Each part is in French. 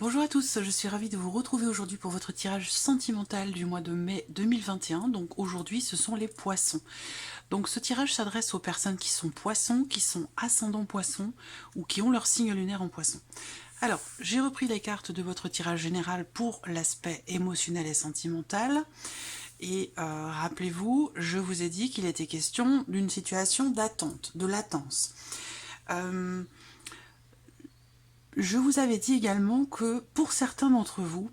Bonjour à tous, je suis ravie de vous retrouver aujourd'hui pour votre tirage sentimental du mois de mai 2021. Donc aujourd'hui, ce sont les poissons. Donc ce tirage s'adresse aux personnes qui sont poissons, qui sont ascendants poissons ou qui ont leur signe lunaire en poisson. Alors, j'ai repris les cartes de votre tirage général pour l'aspect émotionnel et sentimental. Et rappelez-vous, je vous ai dit qu'il était question d'une situation d'attente, de latence. Je vous avais dit également que pour certains d'entre vous,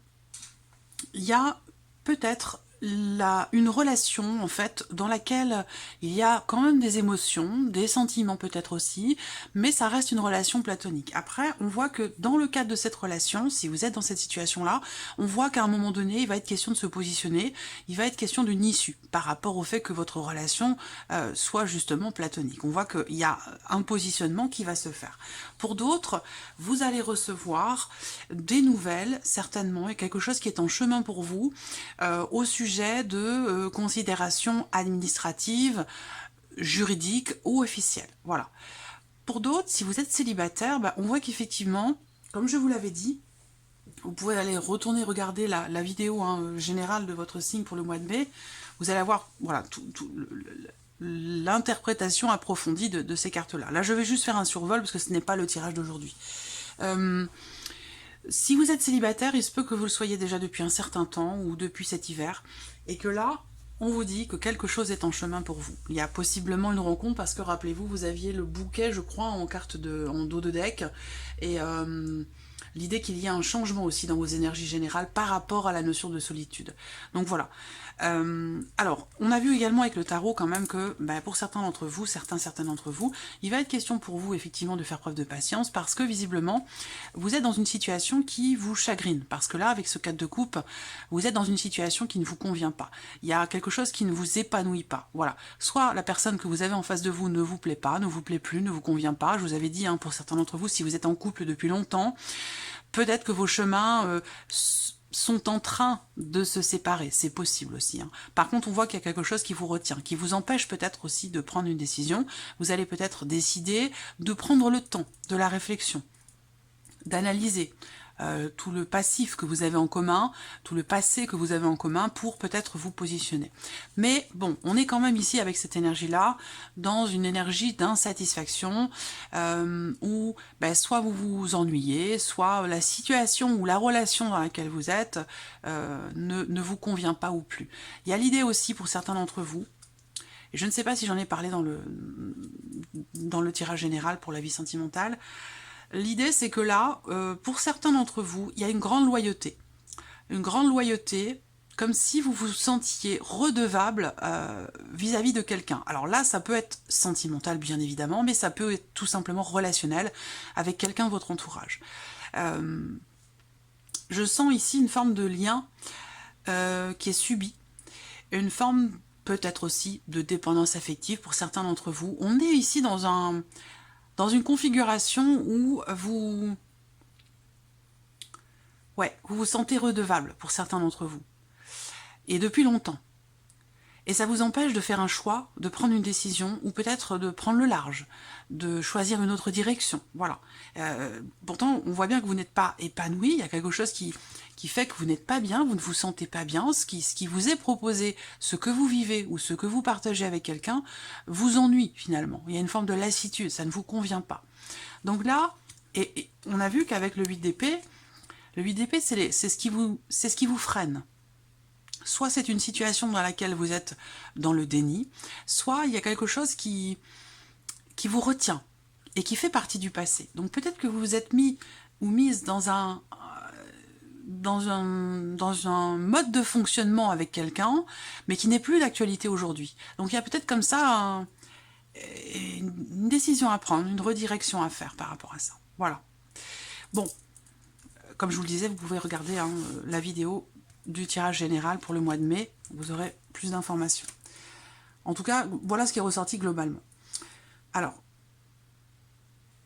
il y a peut-être une relation en fait dans laquelle il y a quand même des émotions, des sentiments peut-être aussi, mais ça reste une relation platonique. Après, on voit que dans le cadre de cette relation, si vous êtes dans cette situation-là, on voit qu'à un moment donné, il va être question de se positionner, il va être question d'une issue par rapport au fait que votre relation soit justement platonique. On voit qu'il y a un positionnement qui va se faire. Pour d'autres, vous allez recevoir des nouvelles, certainement, et quelque chose qui est en chemin pour vous, au sujet de considérations administratives, juridiques ou officielles. Voilà. Pour d'autres, si vous êtes célibataire, on voit qu'effectivement, comme je vous l'avais dit, vous pouvez aller retourner regarder la vidéo générale de votre signe pour le mois de mai. Vous allez avoir voilà, l'interprétation approfondie de ces cartes-là. Là, je vais juste faire un survol parce que ce n'est pas le tirage d'aujourd'hui. Si vous êtes célibataire, il se peut que vous le soyez déjà depuis un certain temps ou depuis cet hiver, et que là, on vous dit que quelque chose est en chemin pour vous. Il y a possiblement une rencontre parce que rappelez-vous, vous aviez le bouquet, je crois, en dos de deck, et l'idée qu'il y ait un changement aussi dans vos énergies générales par rapport à la notion de solitude. Donc voilà. Alors, on a vu également avec le tarot quand même que pour certains d'entre vous, certains d'entre vous, il va être question pour vous effectivement de faire preuve de patience parce que visiblement, vous êtes dans une situation qui vous chagrine. Parce que là, avec ce 4 de coupe, vous êtes dans une situation qui ne vous convient pas. Il y a quelque chose qui ne vous épanouit pas. Voilà. Soit la personne que vous avez en face de vous ne vous plaît pas, ne vous plaît plus, ne vous convient pas. Je vous avais dit, pour certains d'entre vous, si vous êtes en couple depuis longtemps, peut-être que vos chemins sont en train de se séparer, c'est possible aussi. Par contre, on voit qu'il y a quelque chose qui vous retient, qui vous empêche peut-être aussi de prendre une décision. Vous allez peut-être décider de prendre le temps de la réflexion, d'analyser tout le passif que vous avez en commun, tout le passé que vous avez en commun pour peut-être vous positionner. Mais bon, on est quand même ici avec cette énergie-là, dans une énergie d'insatisfaction, où soit vous vous ennuyez, soit la situation ou la relation dans laquelle vous êtes ne vous convient pas ou plus. Il y a l'idée aussi pour certains d'entre vous, et je ne sais pas si j'en ai parlé dans le tirage général pour la vie sentimentale. L'idée, c'est que là, pour certains d'entre vous, il y a une grande loyauté. Une grande loyauté, comme si vous vous sentiez redevable vis-à-vis de quelqu'un. Alors là, ça peut être sentimental, bien évidemment, mais ça peut être tout simplement relationnel avec quelqu'un de votre entourage. Je sens ici une forme de lien qui est subi, une forme peut-être aussi de dépendance affective pour certains d'entre vous. On est ici dans une configuration où vous vous sentez redevable pour certains d'entre vous. Et depuis longtemps. Et ça vous empêche de faire un choix, de prendre une décision, ou peut-être de prendre le large, de choisir une autre direction. Voilà. Pourtant, on voit bien que vous n'êtes pas épanoui, il y a quelque chose qui fait que vous n'êtes pas bien, vous ne vous sentez pas bien, ce qui vous est proposé, ce que vous vivez ou ce que vous partagez avec quelqu'un, vous ennuie finalement. Il y a une forme de lassitude, ça ne vous convient pas. Donc là, et on a vu qu'avec le 8 d'épée, c'est ce qui vous freine. Soit c'est une situation dans laquelle vous êtes dans le déni, soit il y a quelque chose qui vous retient et qui fait partie du passé. Donc peut-être que vous vous êtes mis ou mise dans un mode de fonctionnement avec quelqu'un, mais qui n'est plus d'actualité aujourd'hui. Donc il y a peut-être comme ça une décision à prendre, une redirection à faire par rapport à ça. Voilà. Bon, comme je vous le disais, vous pouvez regarder la vidéo du tirage général pour le mois de mai, vous aurez plus d'informations. En tout cas, voilà ce qui est ressorti globalement. Alors,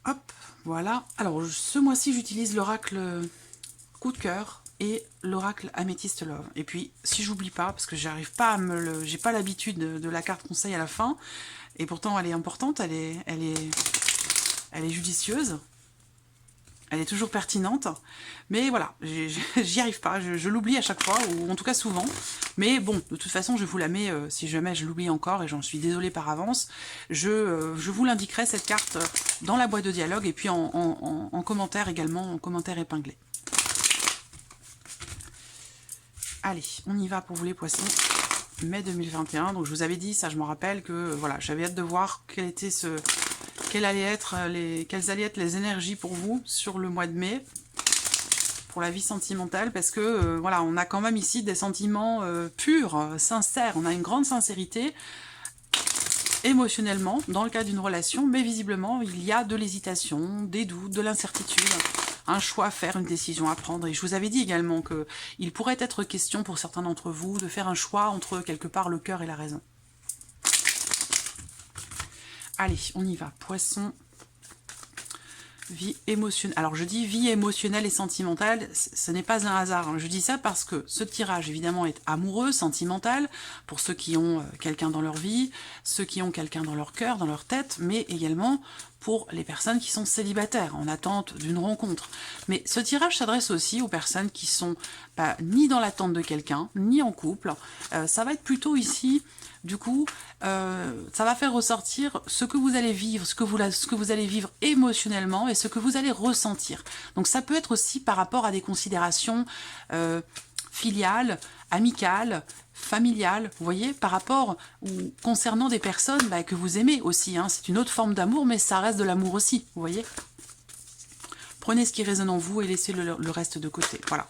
hop, voilà. Alors, ce mois-ci, j'utilise l'oracle coup de cœur et l'oracle Améthyste Love. Et puis, si j'oublie pas, parce que j'arrive pas à j'ai pas l'habitude de la carte conseil à la fin, et pourtant elle est importante, elle est judicieuse. Elle est toujours pertinente, mais voilà, j'y arrive pas, je l'oublie à chaque fois, ou en tout cas souvent. Mais bon, de toute façon, je vous la mets, si jamais je l'oublie encore, et j'en suis désolée par avance, je vous l'indiquerai cette carte dans la boîte de dialogue, et puis en commentaire également, en commentaire épinglé. Allez, on y va pour vous les poissons. Mai 2021, donc je vous avais dit, ça je me rappelle que voilà, j'avais hâte de voir quelles allaient être les énergies pour vous sur le mois de mai, pour la vie sentimentale, parce que voilà, on a quand même ici des sentiments purs, sincères, on a une grande sincérité émotionnellement dans le cas d'une relation, mais visiblement il y a de l'hésitation, des doutes, de l'incertitude, un choix à faire, une décision à prendre. Et je vous avais dit également que il pourrait être question pour certains d'entre vous de faire un choix entre quelque part le cœur et la raison. Allez, on y va. Poisson, vie émotionnelle. Alors je dis vie émotionnelle et sentimentale, ce n'est pas un hasard. Je dis ça parce que ce tirage évidemment est amoureux, sentimental, pour ceux qui ont quelqu'un dans leur vie, ceux qui ont quelqu'un dans leur cœur, dans leur tête, mais également pour les personnes qui sont célibataires, en attente d'une rencontre. Mais ce tirage s'adresse aussi aux personnes qui sont ni dans l'attente de quelqu'un, ni en couple. Ça va être plutôt ici, du coup, ça va faire ressortir ce que vous allez vivre, ce que vous allez vivre émotionnellement et ce que vous allez ressentir. Donc ça peut être aussi par rapport à des considérations filiales, amicales, familiale, vous voyez, par rapport ou concernant des personnes que vous aimez aussi. Hein. C'est une autre forme d'amour, mais ça reste de l'amour aussi, vous voyez. Prenez ce qui résonne en vous et laissez le reste de côté. Voilà.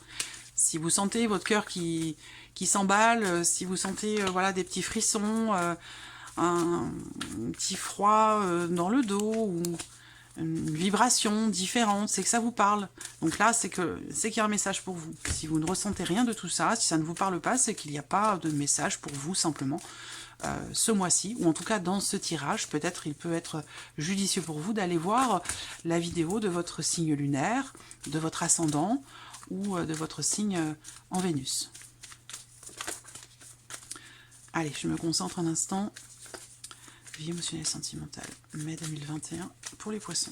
Si vous sentez votre cœur qui s'emballe, si vous sentez voilà, des petits frissons, un petit froid dans le dos, ou une vibration différente, c'est que ça vous parle. Donc là, c'est qu'il y a un message pour vous. Si vous ne ressentez rien de tout ça, si ça ne vous parle pas, c'est qu'il n'y a pas de message pour vous, simplement, ce mois-ci, ou en tout cas dans ce tirage. Peut-être il peut être judicieux pour vous d'aller voir la vidéo de votre signe lunaire, de votre ascendant, ou de votre signe en Vénus. Allez, je me concentre un instant. Vie émotionnelle et sentimentale, mai 2021, pour les poissons.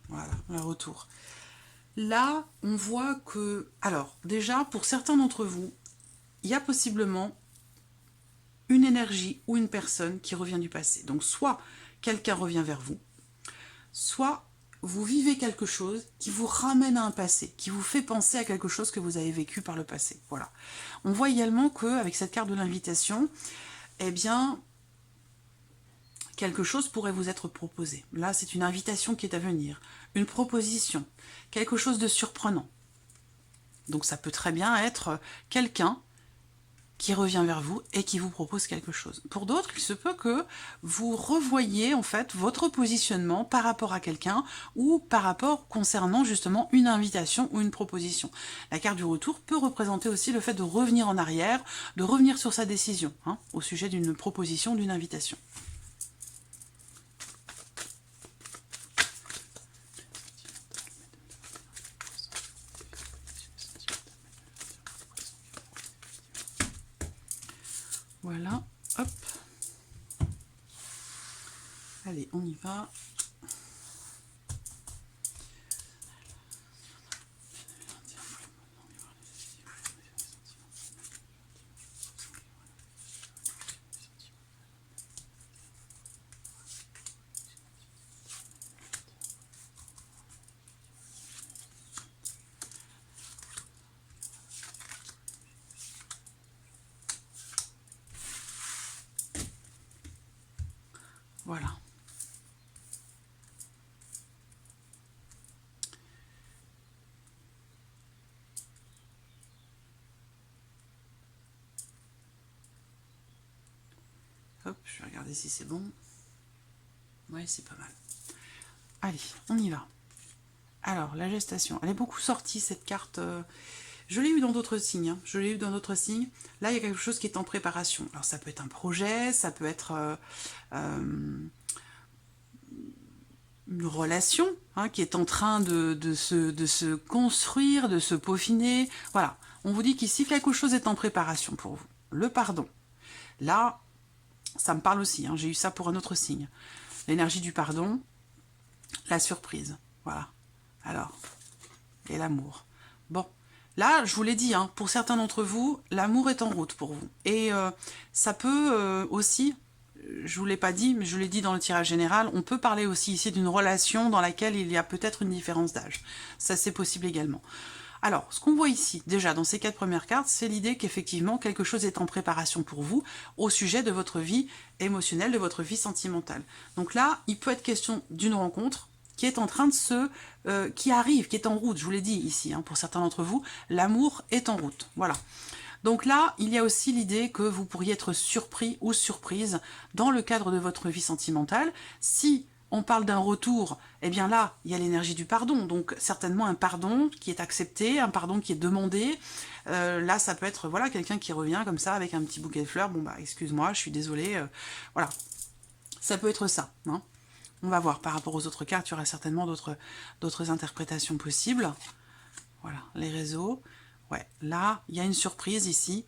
Voilà, le retour. Là, on voit que... Alors, déjà, pour certains d'entre vous, il y a possiblement une énergie ou une personne qui revient du passé. Donc, soit quelqu'un revient vers vous, soit vous vivez quelque chose qui vous ramène à un passé, qui vous fait penser à quelque chose que vous avez vécu par le passé. Voilà. On voit également qu'avec cette carte de l'invitation, eh bien, quelque chose pourrait vous être proposé. Là, c'est une invitation qui est à venir, une proposition, quelque chose de surprenant. Donc ça peut très bien être quelqu'un qui revient vers vous et qui vous propose quelque chose. Pour d'autres, il se peut que vous revoyiez en fait votre positionnement par rapport à quelqu'un ou par rapport concernant justement une invitation ou une proposition. La carte du retour peut représenter aussi le fait de revenir en arrière, de revenir sur sa décision au sujet d'une proposition, d'une invitation. Voilà, hop. Allez, on y va. Voilà. Hop, je vais regarder si c'est bon. Ouais, c'est pas mal. Allez, on y va. Alors, la gestation. Elle est beaucoup sortie, cette carte. Je l'ai eu dans d'autres signes. Je l'ai eu dans d'autres signes. Là, il y a quelque chose qui est en préparation. Alors, ça peut être un projet, ça peut être une relation hein, qui est en train de se construire, de se peaufiner. Voilà, on vous dit qu'ici, quelque chose est en préparation pour vous. Le pardon. Là, ça me parle aussi, hein, j'ai eu ça pour un autre signe. L'énergie du pardon, la surprise. Voilà. Alors, et l'amour. Bon, là, je vous l'ai dit, hein, pour certains d'entre vous, l'amour est en route pour vous. Et ça peut aussi... Je vous l'ai pas dit, mais je l'ai dit dans le tirage général, on peut parler aussi ici d'une relation dans laquelle il y a peut-être une différence d'âge. Ça, c'est possible également. Alors, ce qu'on voit ici, déjà, dans ces 4 premières cartes, c'est l'idée qu'effectivement, quelque chose est en préparation pour vous au sujet de votre vie émotionnelle, de votre vie sentimentale. Donc là, il peut être question d'une rencontre qui est en train de qui arrive, qui est en route, je vous l'ai dit ici, hein, pour certains d'entre vous, l'amour est en route. Voilà. Donc là, il y a aussi l'idée que vous pourriez être surpris ou surprise dans le cadre de votre vie sentimentale. Si on parle d'un retour, eh bien là, il y a l'énergie du pardon. Donc certainement un pardon qui est accepté, un pardon qui est demandé. Là, ça peut être voilà quelqu'un qui revient comme ça avec un petit bouquet de fleurs. Bon bah excuse-moi, je suis désolée. Voilà, ça peut être ça. Hein. On va voir par rapport aux autres cartes, il y aura certainement d'autres interprétations possibles. Voilà, les réseaux. Ouais, là, il y a une surprise ici,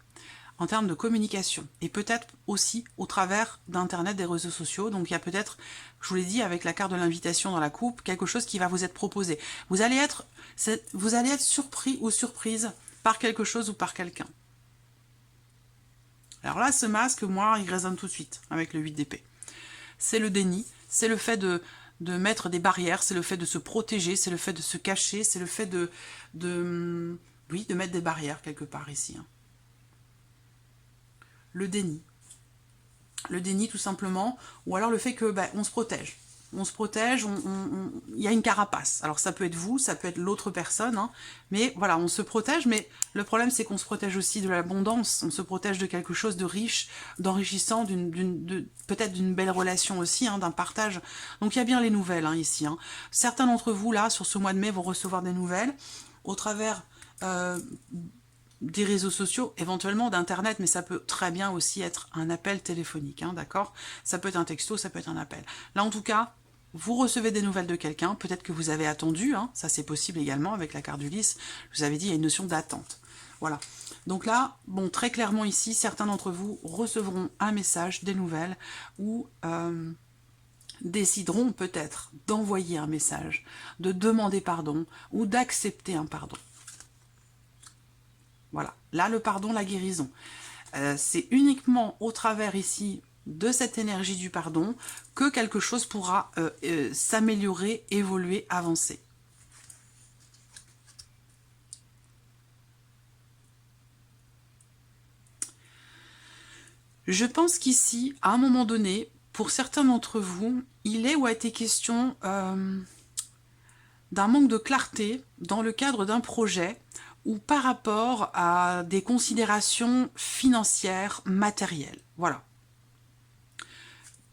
en termes de communication. Et peut-être aussi au travers d'Internet, des réseaux sociaux. Donc il y a peut-être, je vous l'ai dit, avec la carte de l'invitation dans la coupe, quelque chose qui va vous être proposé. Vous allez être surpris ou surprise par quelque chose ou par quelqu'un. Alors là, ce masque, moi, il résonne tout de suite avec le 8 d'épée. C'est le déni, c'est le fait de mettre des barrières, c'est le fait de se protéger, c'est le fait de se cacher, c'est le fait de mettre des barrières quelque part ici. Hein. Le déni. Le déni tout simplement, ou alors le fait que on se protège. On se protège, il y a une carapace. Alors ça peut être vous, ça peut être l'autre personne, hein, mais voilà, on se protège, mais le problème c'est qu'on se protège aussi de l'abondance, on se protège de quelque chose de riche, d'enrichissant, peut-être d'une belle relation aussi, hein, d'un partage. Donc il y a bien les nouvelles hein, ici. Hein. Certains d'entre vous, là, sur ce mois de mai, vont recevoir des nouvelles au travers des réseaux sociaux, éventuellement d'internet, mais ça peut très bien aussi être un appel téléphonique, hein, d'accord? Ça peut être un texto, ça peut être un appel. Là, en tout cas, vous recevez des nouvelles de quelqu'un, peut-être que vous avez attendu, hein, ça c'est possible également avec la carte d'Ulysse, je vous avais dit, il y a une notion d'attente. Voilà. Donc là, bon, très clairement ici, certains d'entre vous recevront un message, des nouvelles, ou décideront peut-être d'envoyer un message, de demander pardon, ou d'accepter un pardon. Voilà, là le pardon, la guérison. C'est uniquement au travers ici de cette énergie du pardon que quelque chose pourra s'améliorer, évoluer, avancer. Je pense qu'ici, à un moment donné, pour certains d'entre vous, il est ou a été question d'un manque de clarté dans le cadre d'un projet ou par rapport à des considérations financières, matérielles. Voilà.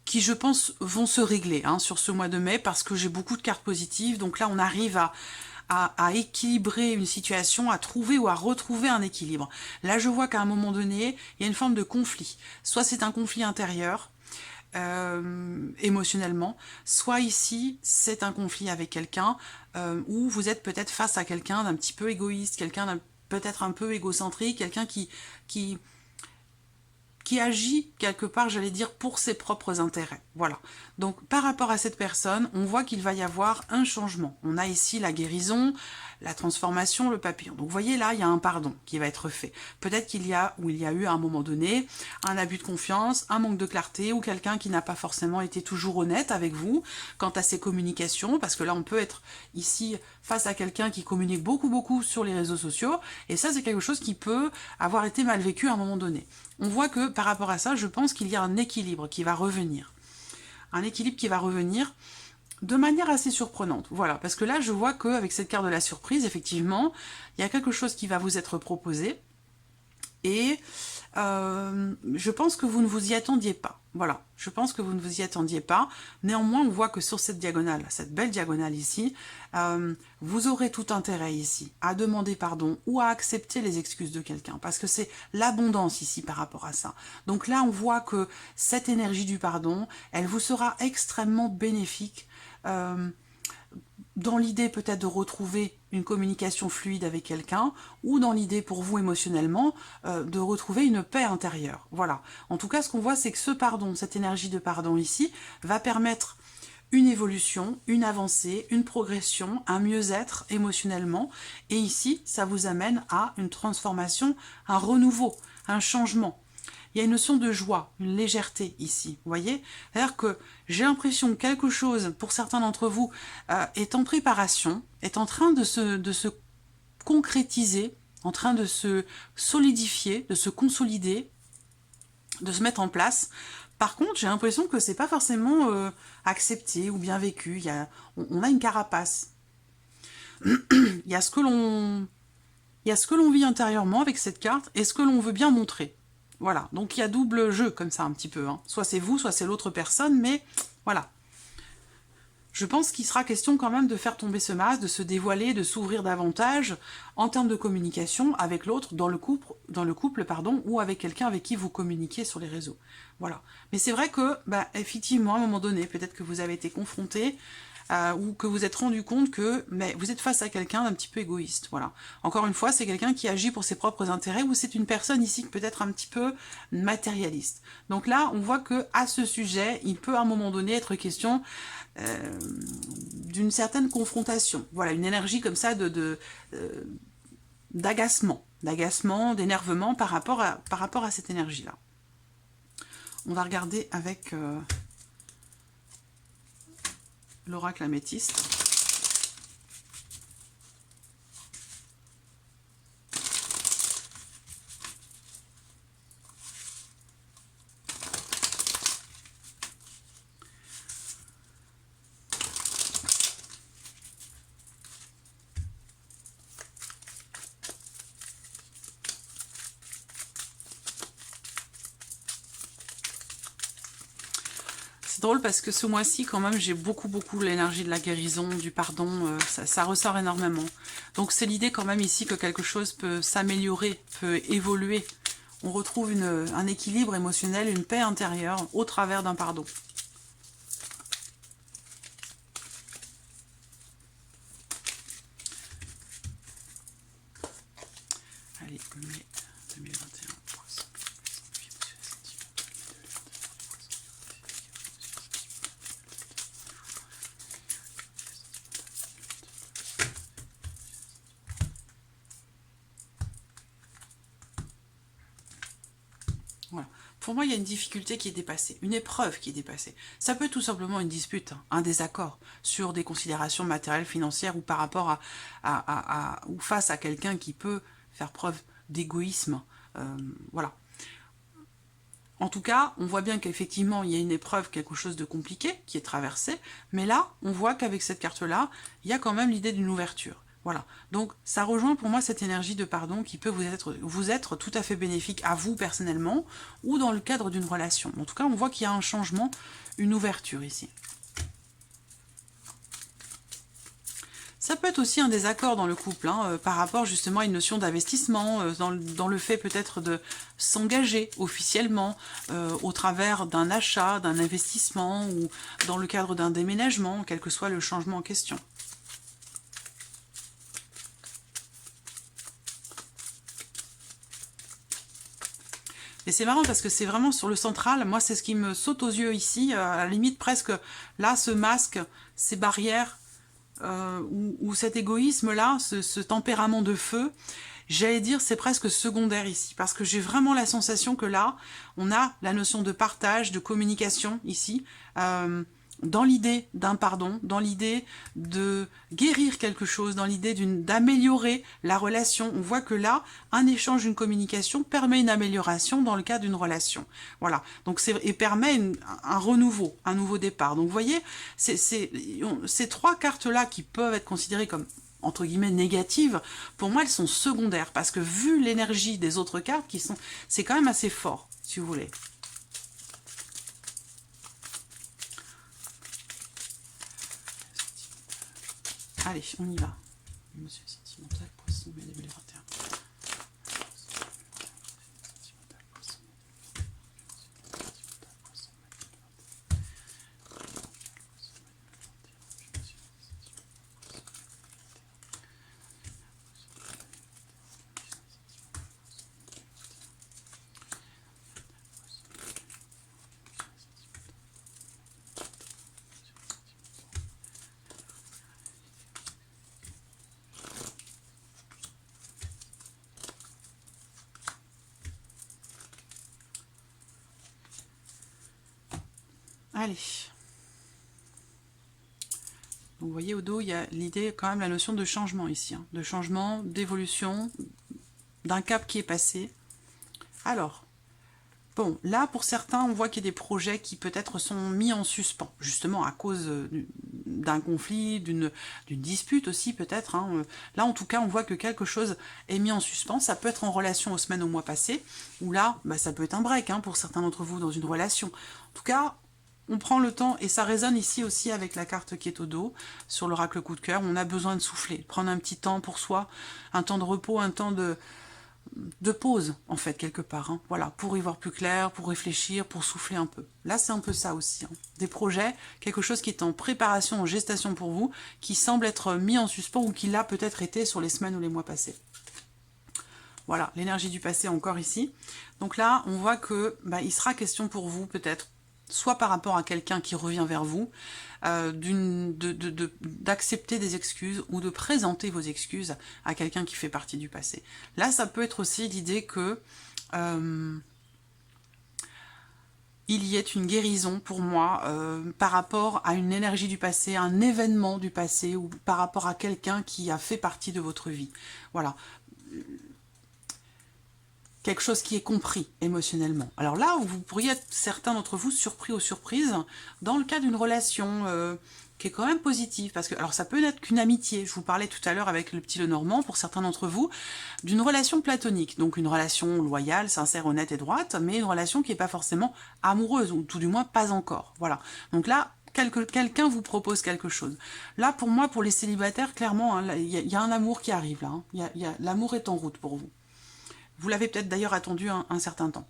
Qui, je pense, vont se régler hein, sur ce mois de mai parce que j'ai beaucoup de cartes positives. Donc là, on arrive à équilibrer une situation, à trouver ou à retrouver un équilibre. Là, je vois qu'à un moment donné, il y a une forme de conflit. Soit c'est un conflit intérieur, émotionnellement, soit ici, c'est un conflit avec quelqu'un où vous êtes peut-être face à quelqu'un d'un petit peu égoïste, quelqu'un peut-être un peu égocentrique, quelqu'un qui agit quelque part, j'allais dire, pour ses propres intérêts. Voilà. Donc, par rapport à cette personne, on voit qu'il va y avoir un changement. On a ici la guérison, la transformation, le papillon. Donc, vous voyez, là, il y a un pardon qui va être fait. Peut-être qu'il y a eu à un moment donné un abus de confiance, un manque de clarté, ou quelqu'un qui n'a pas forcément été toujours honnête avec vous quant à ses communications, parce que là, on peut être ici face à quelqu'un qui communique beaucoup sur les réseaux sociaux, et ça, c'est quelque chose qui peut avoir été mal vécu à un moment donné. On voit que par rapport à ça, je pense qu'il y a un équilibre qui va revenir. Un équilibre qui va revenir de manière assez surprenante. Voilà, parce que là, je vois qu'avec cette carte de la surprise, effectivement, il y a quelque chose qui va vous être proposé. Et je pense que vous ne vous y attendiez pas. Voilà, je pense que vous ne vous y attendiez pas. Néanmoins, on voit que sur cette diagonale, cette belle diagonale ici, vous aurez tout intérêt ici à demander pardon ou à accepter les excuses de quelqu'un, parce que c'est l'abondance ici par rapport à ça. Donc là, on voit que cette énergie du pardon, elle vous sera extrêmement bénéfique dans l'idée peut-être de retrouver une communication fluide avec quelqu'un, ou dans l'idée pour vous émotionnellement, de retrouver une paix intérieure. Voilà. En tout cas, ce qu'on voit, c'est que ce pardon, cette énergie de pardon ici, va permettre une évolution, une avancée, une progression, un mieux-être émotionnellement. Et ici, ça vous amène à une transformation, un renouveau, un changement. Il y a une notion de joie, une légèreté ici, vous voyez? C'est-à-dire que j'ai l'impression que quelque chose, pour certains d'entre vous, est en préparation, est en train de se concrétiser, en train de se solidifier, de se consolider, de se mettre en place. Par contre, j'ai l'impression que c'est pas forcément accepté ou bien vécu. On a une carapace. Il y a ce que l'on vit intérieurement avec cette carte et ce que l'on veut bien montrer. Voilà, donc il y a double jeu comme ça un petit peu. Hein. Soit c'est vous, soit c'est l'autre personne, mais voilà. Je pense qu'il sera question quand même de faire tomber ce masque, de se dévoiler, de s'ouvrir davantage en termes de communication avec l'autre, dans le couple, ou avec quelqu'un avec qui vous communiquez sur les réseaux. Voilà. Mais c'est vrai que, effectivement, à un moment donné, peut-être que vous avez été confronté ou que vous êtes rendu compte que vous êtes face à quelqu'un d'un petit peu égoïste. Voilà. Encore une fois, c'est quelqu'un qui agit pour ses propres intérêts ou c'est une personne ici peut-être un petit peu matérialiste. Donc là, on voit que à ce sujet, il peut à un moment donné être question d'une certaine confrontation. Voilà, une énergie comme ça d'agacement, d'énervement par rapport à cette énergie-là. On va regarder avec l'oracle améthyste. C'est drôle parce que ce mois-ci, quand même, j'ai beaucoup l'énergie de la guérison, du pardon, ça ressort énormément. Donc c'est l'idée quand même ici que quelque chose peut s'améliorer, peut évoluer. On retrouve un équilibre émotionnel, une paix intérieure au travers d'un pardon. Allez, mai 2021. Voilà. Pour moi, il y a une difficulté qui est dépassée, une épreuve qui est dépassée. Ça peut être tout simplement une dispute, hein, un désaccord sur des considérations matérielles, financières ou par rapport ou face à quelqu'un qui peut faire preuve d'égoïsme. Voilà. En tout cas, on voit bien qu'effectivement, il y a une épreuve, quelque chose de compliqué qui est traversé, mais là, on voit qu'avec cette carte-là, il y a quand même l'idée d'une ouverture. Voilà, donc ça rejoint pour moi cette énergie de pardon qui peut vous être tout à fait bénéfique à vous personnellement ou dans le cadre d'une relation. En tout cas, on voit qu'il y a un changement, une ouverture ici. Ça peut être aussi un désaccord dans le couple, hein, par rapport justement à une notion d'investissement, dans le fait peut-être de s'engager officiellement au travers d'un achat, d'un investissement ou dans le cadre d'un déménagement, quel que soit le changement en question. Et c'est marrant parce que c'est vraiment sur le central, moi c'est ce qui me saute aux yeux ici, à la limite presque là, ce masque, ces barrières, ou cet égoïsme-là, ce tempérament de feu, j'allais dire c'est presque secondaire ici, parce que j'ai vraiment la sensation que là, on a la notion de partage, de communication ici, dans l'idée d'un pardon, dans l'idée de guérir quelque chose, dans l'idée d'améliorer la relation. On voit que là, un échange, une communication permet une amélioration dans le cadre d'une relation. Voilà, donc et permet un renouveau, un nouveau départ. Donc vous voyez, ces trois cartes-là qui peuvent être considérées comme entre guillemets négatives, pour moi elles sont secondaires, parce que vu l'énergie des autres cartes, c'est quand même assez fort, si vous voulez. Allez, on y va. Monsieur sentimental, poisson, mai 2021. Allez. Donc, vous voyez, au dos, il y a l'idée, quand même, la notion de changement ici. Hein, de changement, d'évolution, d'un cap qui est passé. Alors, bon, là, pour certains, on voit qu'il y a des projets qui peut-être sont mis en suspens, justement à cause d'un conflit, d'une dispute aussi, peut-être. Hein. Là, en tout cas, on voit que quelque chose est mis en suspens. Ça peut être en relation aux semaines, aux mois passés, ou là, bah, ça peut être un break hein, pour certains d'entre vous dans une relation. En tout cas, on prend le temps, et ça résonne ici aussi avec la carte qui est au dos, sur l'oracle coup de cœur. On a besoin de souffler, prendre un petit temps pour soi, un temps de repos, un temps de pause, en fait, quelque part. Hein. Voilà, pour y voir plus clair, pour réfléchir, pour souffler un peu. Là, c'est un peu ça aussi. Hein. Des projets, quelque chose qui est en préparation, en gestation pour vous, qui semble être mis en suspens ou qui l'a peut-être été sur les semaines ou les mois passés. Voilà, l'énergie du passé encore ici. Donc là, on voit que bah, il sera question pour vous, peut-être, soit par rapport à quelqu'un qui revient vers vous, d'accepter des excuses ou de présenter vos excuses à quelqu'un qui fait partie du passé. Là, ça peut être aussi l'idée que il y ait une guérison pour moi par rapport à une énergie du passé, un événement du passé ou par rapport à quelqu'un qui a fait partie de votre vie. Voilà. Quelque chose qui est compris émotionnellement. Alors là, vous pourriez être, certains d'entre vous, surpris ou surprises, dans le cas d'une relation qui est quand même positive, parce que, alors ça peut n'être qu'une amitié, je vous parlais tout à l'heure avec le petit Lenormand, pour certains d'entre vous, d'une relation platonique, donc une relation loyale, sincère, honnête et droite, mais une relation qui n'est pas forcément amoureuse, ou tout du moins pas encore, voilà. Donc là, quelqu'un vous propose quelque chose. Là, pour moi, pour les célibataires, clairement, il y a un amour qui arrive, là, hein. L'amour est en route pour vous. Vous l'avez peut-être d'ailleurs attendu un certain temps.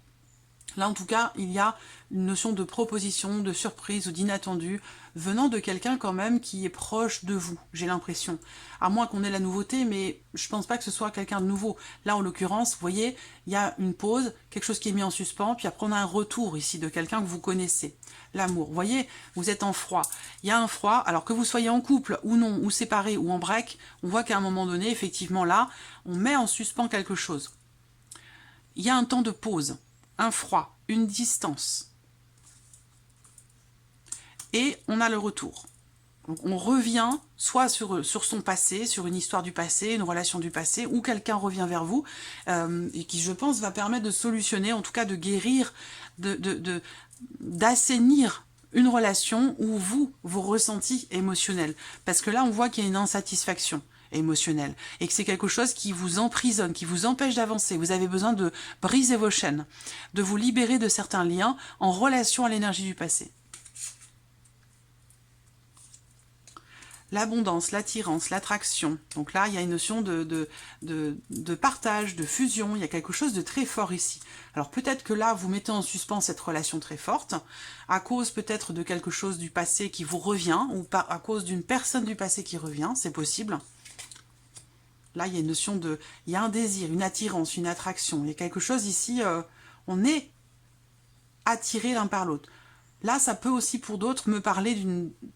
Là, en tout cas, il y a une notion de proposition, de surprise ou d'inattendu venant de quelqu'un quand même qui est proche de vous, j'ai l'impression. À moins qu'on ait la nouveauté, mais je pense pas que ce soit quelqu'un de nouveau. Là, en l'occurrence, vous voyez, il y a une pause, quelque chose qui est mis en suspens, puis après on a un retour ici de quelqu'un que vous connaissez. L'amour. Vous voyez, vous êtes en froid. Il y a un froid, alors que vous soyez en couple ou non, ou séparés ou en break, on voit qu'à un moment donné, effectivement là, on met en suspens quelque chose. Il y a un temps de pause, un froid, une distance. Et on a le retour. Donc on revient soit sur son passé, sur une histoire du passé, une relation du passé, ou quelqu'un revient vers vous, et qui, je pense, va permettre de solutionner, en tout cas de guérir, d'assainir une relation ou vos ressentis émotionnels. Parce que là, on voit qu'il y a une insatisfaction émotionnelle et que c'est quelque chose qui vous emprisonne, qui vous empêche d'avancer. Vous avez besoin de briser vos chaînes, de vous libérer de certains liens en relation à l'énergie du passé. L'abondance, l'attirance, l'attraction. Donc là, il y a une notion de partage, de fusion. Il y a quelque chose de très fort ici. Alors peut-être que là, vous mettez en suspens cette relation très forte, à cause peut-être de quelque chose du passé qui vous revient, ou à cause d'une personne du passé qui revient, c'est possible. Là, il y a une notion de... Il y a un désir, une attirance, une attraction. Il y a quelque chose ici, on est attirés l'un par l'autre. Là, ça peut aussi pour d'autres me parler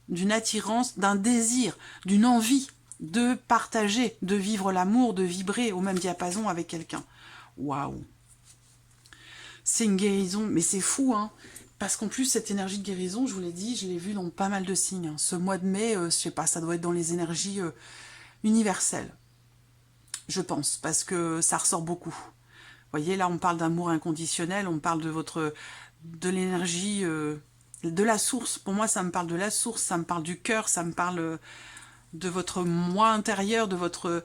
d'une attirance, d'un désir, d'une envie de partager, de vivre l'amour, de vibrer au même diapason avec quelqu'un. Waouh! C'est une guérison, mais c'est fou, hein! Parce qu'en plus, cette énergie de guérison, je vous l'ai dit, je l'ai vue dans pas mal de signes. Hein. Ce mois de mai, je sais pas, ça doit être dans les énergies universelles. Je pense, parce que ça ressort beaucoup. Vous voyez, là, on parle d'amour inconditionnel, on parle de l'énergie, de la source. Pour moi, ça me parle de la source, ça me parle du cœur, ça me parle de votre moi intérieur, de votre...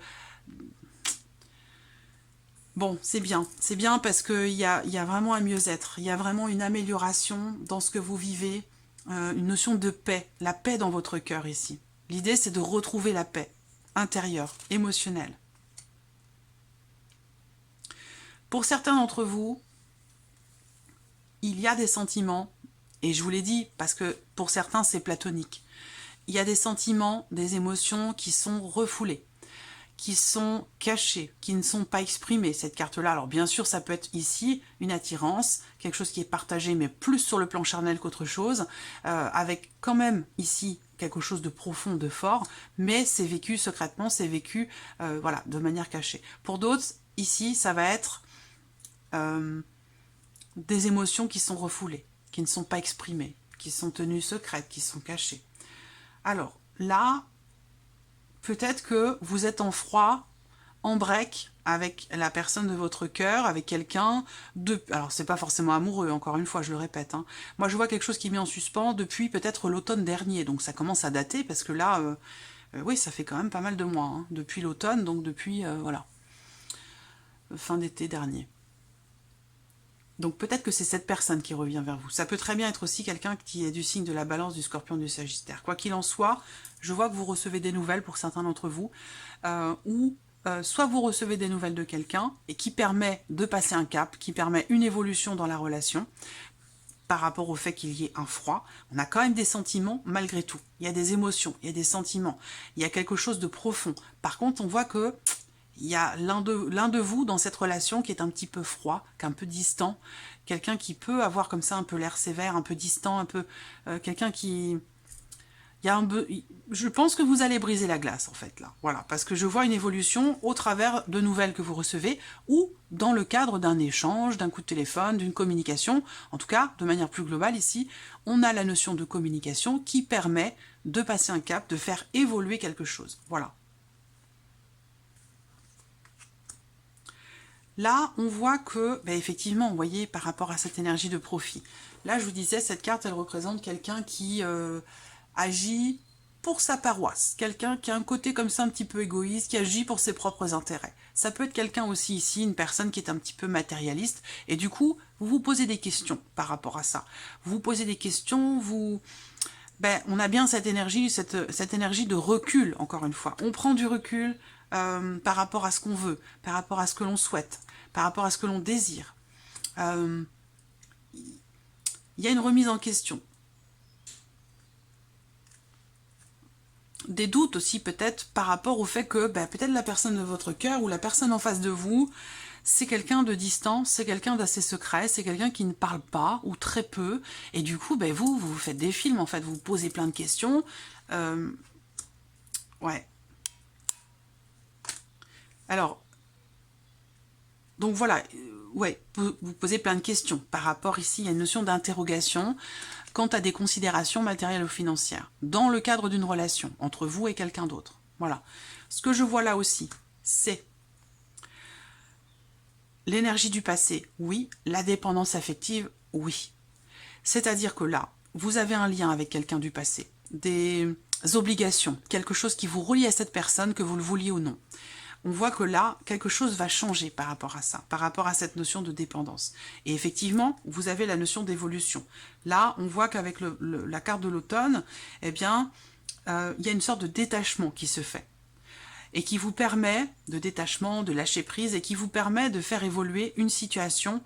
Bon, c'est bien parce qu'il y a vraiment un mieux-être, il y a vraiment une amélioration dans ce que vous vivez, une notion de paix, la paix dans votre cœur ici. L'idée, c'est de retrouver la paix intérieure, émotionnelle. Pour certains d'entre vous, il y a des sentiments, et je vous l'ai dit, parce que pour certains, c'est platonique. Il y a des sentiments, des émotions qui sont refoulées, qui sont cachées, qui ne sont pas exprimées, cette carte-là. Alors bien sûr, ça peut être ici une attirance, quelque chose qui est partagé, mais plus sur le plan charnel qu'autre chose, avec quand même ici quelque chose de profond, de fort, mais c'est vécu secrètement, c'est vécu voilà, de manière cachée. Pour d'autres, ici, ça va être des émotions qui sont refoulées, qui ne sont pas exprimées, qui sont tenues secrètes, qui sont cachées. Alors, là, peut-être que vous êtes en froid, en break, avec la personne de votre cœur, avec quelqu'un de... Alors, c'est pas forcément amoureux, encore une fois, je le répète. Hein. Moi, je vois quelque chose qui est mis en suspens depuis peut-être l'automne dernier. Donc, ça commence à dater, parce que là, oui, ça fait quand même pas mal de mois. Hein, depuis l'automne, donc depuis, voilà, fin d'été dernier. Donc peut-être que c'est cette personne qui revient vers vous. Ça peut très bien être aussi quelqu'un qui est du signe de la Balance, du Scorpion, du Sagittaire. Quoi qu'il en soit, je vois que vous recevez des nouvelles pour certains d'entre vous, ou soit vous recevez des nouvelles de quelqu'un et qui permet de passer un cap, qui permet une évolution dans la relation par rapport au fait qu'il y ait un froid. On a quand même des sentiments malgré tout. Il y a des émotions, il y a des sentiments, il y a quelque chose de profond. Par contre, on voit que il y a l'un de vous dans cette relation qui est un petit peu froid, qui est un peu distant, quelqu'un qui peut avoir comme ça un peu l'air sévère, un peu distant, un peu quelqu'un qui... Il y a je pense que vous allez briser la glace en fait là, voilà, parce que je vois une évolution au travers de nouvelles que vous recevez ou dans le cadre d'un échange, d'un coup de téléphone, d'une communication. En tout cas, de manière plus globale ici, on a la notion de communication qui permet de passer un cap, de faire évoluer quelque chose. Voilà. Là, on voit que, ben effectivement, vous voyez, par rapport à cette énergie de profit, là, je vous disais, cette carte, elle représente quelqu'un qui agit pour sa paroisse, quelqu'un qui a un côté comme ça un petit peu égoïste, qui agit pour ses propres intérêts. Ça peut être quelqu'un aussi ici, une personne qui est un petit peu matérialiste, et du coup, vous vous posez des questions par rapport à ça. Vous vous posez des questions, ben, on a bien cette énergie de recul, encore une fois. On prend du recul par rapport à ce qu'on veut, par rapport à ce que l'on souhaite, par rapport à ce que l'on désire. Il y a une remise en question. Des doutes aussi peut-être par rapport au fait que ben, peut-être la personne de votre cœur ou la personne en face de vous, c'est quelqu'un de distant, c'est quelqu'un d'assez secret, c'est quelqu'un qui ne parle pas ou très peu, et du coup, ben, vous faites des films, en fait, vous posez plein de questions. Ouais. Alors, donc voilà, ouais, vous posez plein de questions. Par rapport ici, il y a une notion d'interrogation quant à des considérations matérielles ou financières, dans le cadre d'une relation, entre vous et quelqu'un d'autre. Voilà. Ce que je vois là aussi, c'est l'énergie du passé, oui. La dépendance affective, oui. C'est-à-dire que là, vous avez un lien avec quelqu'un du passé, des obligations, quelque chose qui vous relie à cette personne, que vous le vouliez ou non. On voit que là, quelque chose va changer par rapport à ça, par rapport à cette notion de dépendance. Et effectivement, vous avez la notion d'évolution. Là, on voit qu'avec la carte de l'automne, eh bien, il y a une sorte de détachement qui se fait. Et qui vous permet, de détachement, de lâcher prise, et qui vous permet de faire évoluer une situation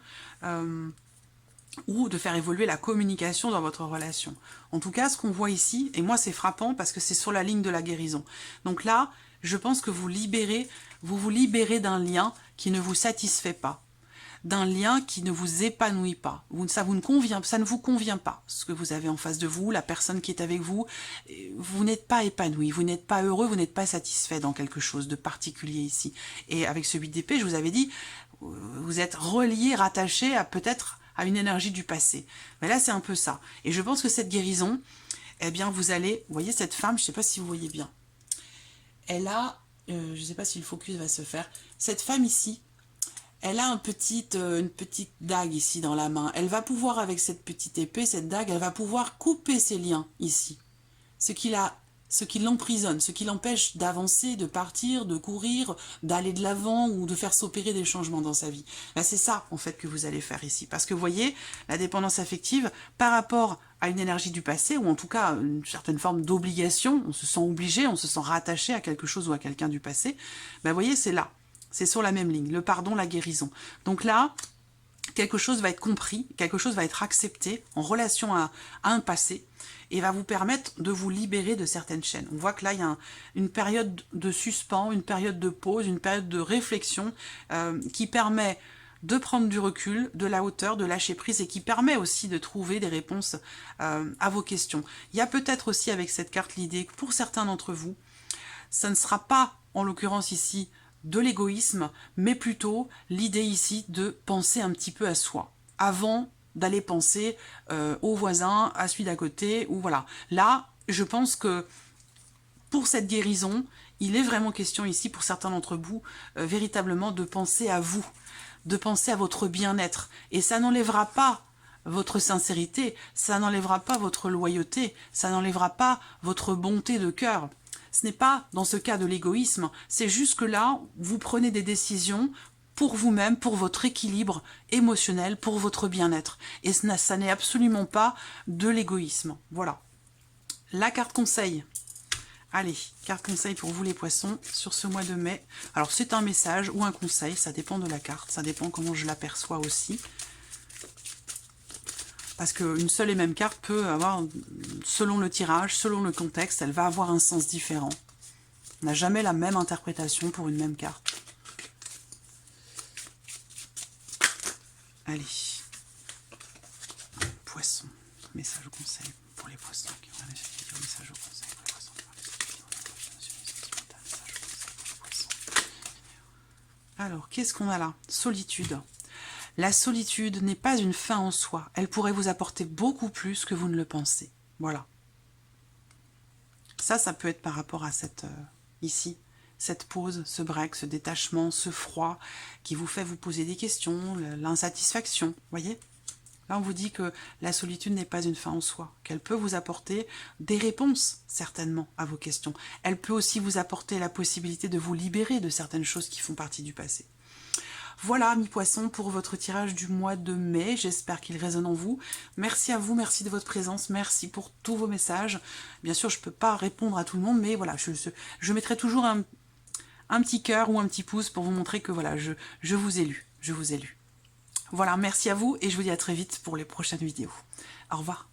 ou de faire évoluer la communication dans votre relation. En tout cas, ce qu'on voit ici, et moi c'est frappant parce que c'est sur la ligne de la guérison. Donc là, je pense que vous vous libérez d'un lien qui ne vous satisfait pas, d'un lien qui ne vous épanouit pas. Ça ne vous convient pas, ce que vous avez en face de vous, la personne qui est avec vous. Vous n'êtes pas épanoui, vous n'êtes pas heureux, vous n'êtes pas satisfait dans quelque chose de particulier ici. Et avec ce 8 d'épée, je vous avais dit, vous êtes relié, rattaché à peut-être à une énergie du passé. Mais là, c'est un peu ça. Et je pense que cette guérison, eh bien, vous voyez cette femme, je ne sais pas si vous voyez bien, elle a, je ne sais pas si le focus va se faire, cette femme ici, elle a une petite dague ici dans la main. Elle va pouvoir, avec cette petite épée, cette dague, elle va pouvoir couper ses liens ici. Ce qui l'emprisonne, ce qui l'empêche d'avancer, de partir, de courir, d'aller de l'avant ou de faire s'opérer des changements dans sa vie. Ben, c'est ça, en fait, que vous allez faire ici. Parce que, vous voyez, la dépendance affective, par rapport à une énergie du passé, ou en tout cas une certaine forme d'obligation, on se sent obligé, on se sent rattaché à quelque chose ou à quelqu'un du passé, ben, vous voyez, c'est là. C'est sur la même ligne. Le pardon, la guérison. Donc là, quelque chose va être compris, quelque chose va être accepté en relation à un passé, et va vous permettre de vous libérer de certaines chaînes. On voit que là, il y a une période de suspens, une période de pause, une période de réflexion qui permet de prendre du recul, de la hauteur, de lâcher prise, et qui permet aussi de trouver des réponses à vos questions. Il y a peut-être aussi avec cette carte l'idée que pour certains d'entre vous, ça ne sera pas, en l'occurrence ici, de l'égoïsme, mais plutôt l'idée ici de penser un petit peu à soi, avant d'aller penser au voisin, à celui d'à côté, ou voilà. Là, je pense que pour cette guérison, il est vraiment question ici, pour certains d'entre vous, véritablement de penser à vous, de penser à votre bien-être. Et ça n'enlèvera pas votre sincérité, ça n'enlèvera pas votre loyauté, ça n'enlèvera pas votre bonté de cœur. Ce n'est pas dans ce cas de l'égoïsme, c'est juste que là, vous prenez des décisions pour vous-même, pour votre équilibre émotionnel, pour votre bien-être. Et ça n'est absolument pas de l'égoïsme. Voilà. La carte conseil. Allez, carte conseil pour vous les poissons sur ce mois de mai. Alors c'est un message ou un conseil, ça dépend de la carte, ça dépend comment je l'aperçois aussi. Parce qu'une seule et même carte peut avoir, selon le tirage, selon le contexte, elle va avoir un sens différent. On n'a jamais la même interprétation pour une même carte. Allez. Poisson. Message conseil pour les poissons qui ont la vidéo. Message au conseil pour les poissons qui ont la vidéo. Message conseil pour les poissons. Alors, qu'est-ce qu'on a là? Solitude. La solitude n'est pas une fin en soi. Elle pourrait vous apporter beaucoup plus que vous ne le pensez. Voilà. Ça peut être par rapport à cette ici, cette pause, ce break, ce détachement, ce froid qui vous fait vous poser des questions, l'insatisfaction. Voyez? Là, on vous dit que la solitude n'est pas une fin en soi, qu'elle peut vous apporter des réponses, certainement, à vos questions. Elle peut aussi vous apporter la possibilité de vous libérer de certaines choses qui font partie du passé. Voilà, mes poissons, pour votre tirage du mois de mai. J'espère qu'il résonne en vous. Merci à vous, merci de votre présence, merci pour tous vos messages. Bien sûr, je ne peux pas répondre à tout le monde, mais voilà, je mettrai toujours un petit cœur ou un petit pouce pour vous montrer que voilà, je vous ai lu, je vous ai lu. Voilà, merci à vous et je vous dis à très vite pour les prochaines vidéos. Au revoir.